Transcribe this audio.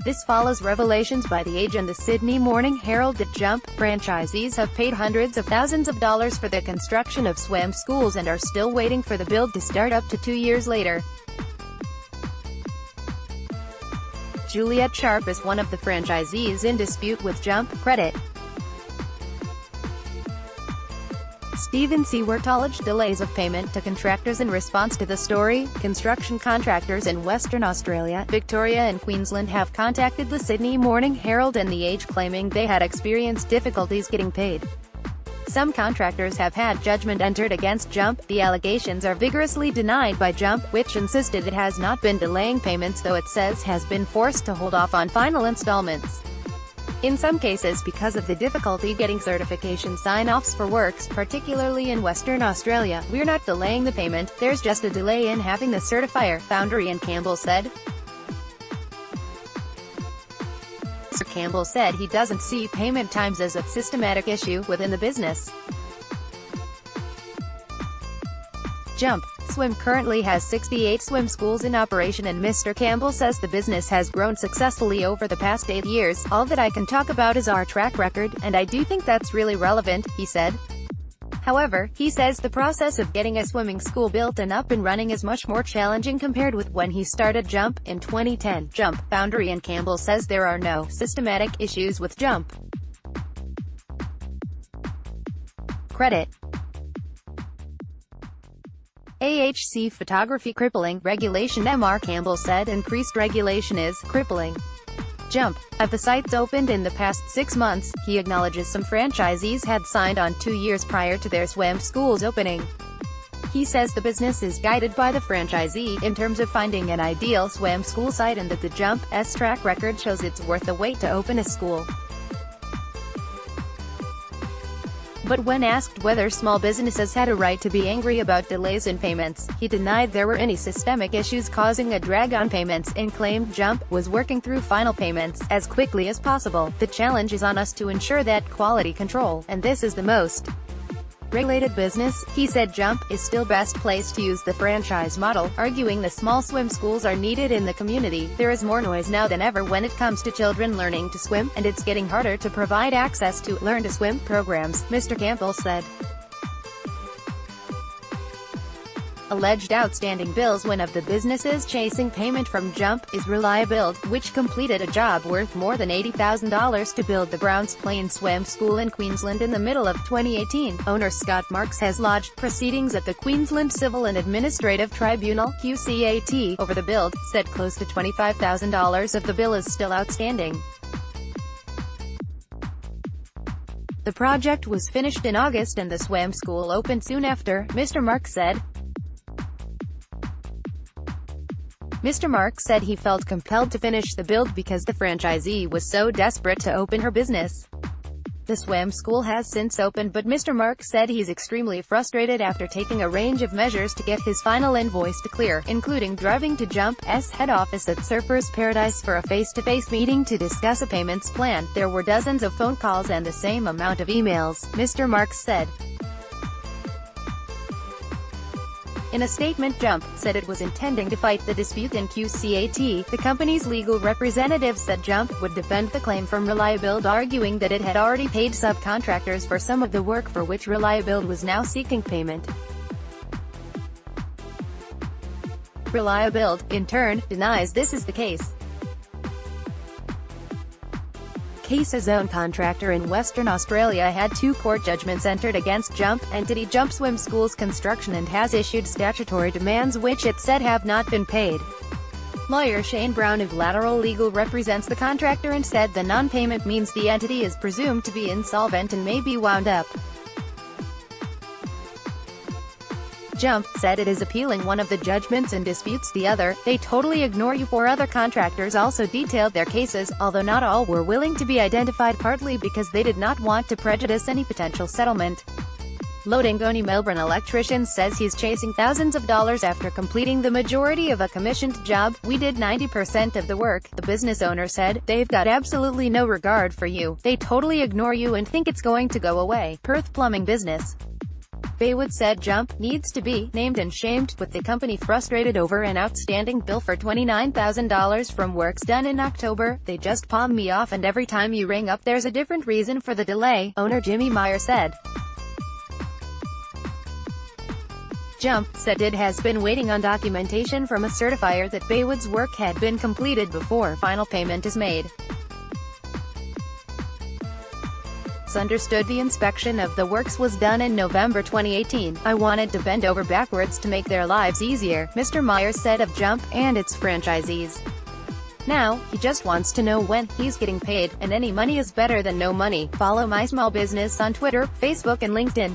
This follows revelations by The Age and the Sydney Morning Herald that Jump franchisees have paid hundreds of thousands of dollars for the construction of swim schools and are still waiting for the build to start up to 2 years later. Juliet Sharpe is one of the franchisees in dispute with Jump. Credit. SiewertAlleged delays of payment to contractors. In response to the story, construction contractors in Western Australia, Victoria and Queensland have contacted the Sydney Morning Herald and The Age claiming they had experienced difficulties getting paid. Some contractors have had judgment entered against Jump. The allegations are vigorously denied by Jump, which insisted it has not been delaying payments, though it says has been forced to hold off on final installments. In some cases because of the difficulty getting certification sign-offs for works, particularly in Western Australia. "We're not delaying the payment, there's just a delay in having the certifier," Foundry and Campbell said. Mr. Campbell said he doesn't see payment times as a systematic issue within the business. Jump Swim currently has 68 swim schools in operation, and Mr. Campbell says the business has grown successfully over the past 8 years. "All that I can talk about is our track record, and I do think that's really relevant," he said. However, he says the process of getting a swimming school built and up and running is much more challenging compared with when he started Jump in 2010. Jump Foundry and Campbell says there are no systematic issues with Jump. Credit. AHC photography crippling regulation. Mr. Campbell said increased regulation is crippling Jump. At the sites opened in the past 6 months, he acknowledges some franchisees had signed on 2 years prior to their swim schools opening. He says the business is guided by the franchisee in terms of finding an ideal swim school site, and that the Jump's track record shows it's worth the wait to open a school. But when asked whether small businesses had a right to be angry about delays in payments, he denied there were any systemic issues causing a drag on payments, and claimed Jump was working through final payments as quickly as possible. "The challenge is on us to ensure that quality control, and this is the most regulated business," he said. Jump is still best placed to use the franchise model, arguing the small swim schools are needed in the community. "There is more noise now than ever when it comes to children learning to swim, and it's getting harder to provide access to learn to swim programs," Mr. Campbell said. Alleged outstanding bills. One of the businesses chasing payment from Jump is SiewertAlleged, which completed a job worth more than $80,000 to build the Browns Plain Swim School in Queensland in the middle of 2018. Owner Scott Marks has lodged proceedings at the Queensland Civil and Administrative Tribunal (QCAT) over the build, said close to $25,000 of the bill is still outstanding. The project was finished in August and the swim school opened soon after, Mr. Marks said. Mr. Marks said he felt compelled to finish the build because the franchisee was so desperate to open her business. The swim school has since opened, but Mr. Marks said he's extremely frustrated after taking a range of measures to get his final invoice to clear, including driving to Jump's head office at Surfers Paradise for a face-to-face meeting to discuss a payments plan. "There were dozens of phone calls and the same amount of emails," Mr. Marks said. In a statement, Jump said it was intending to fight the dispute in QCAT. The company's legal representative said Jump would defend the claim from SiewertAlleged, arguing that it had already paid subcontractors for some of the work for which SiewertAlleged was now seeking payment. SiewertAlleged, in turn, denies this is the case. Case's own contractor in Western Australia had 2 court judgments entered against Jump entity Jump Swim School's construction, and has issued statutory demands which it said have not been paid. Lawyer Shane Brown of Lateral Legal represents the contractor and said the non-payment means the entity is presumed to be insolvent and may be wound up. Jump said it is appealing one of the judgments and disputes the other. "They totally ignore you." 4 other contractors also detailed their cases, although not all were willing to be identified, partly because they did not want to prejudice any potential settlement. Lodingoni Melbourne electrician says he's chasing thousands of dollars after completing the majority of a commissioned job. "We did 90% of the work," the business owner said. "They've got absolutely no regard for you. They totally ignore you and think it's going to go away." Perth plumbing business Baywood said Jump needs to be named and shamed, with the company frustrated over an outstanding bill for $29,000 from works done in October. They just palm me off, and every time you ring up there's a different reason for the delay, owner Jimmy Meyer said. Jump said it has been waiting on documentation from a certifier that Baywood's work had been completed before final payment is made. It's understood the inspection of the works was done in November 2018. I wanted to bend over backwards to make their lives easier, Mr. Myers said of Jump and its franchisees. Now, he just wants to know when he's getting paid, and any money is better than no money. Follow My Small Business on Twitter, Facebook and LinkedIn.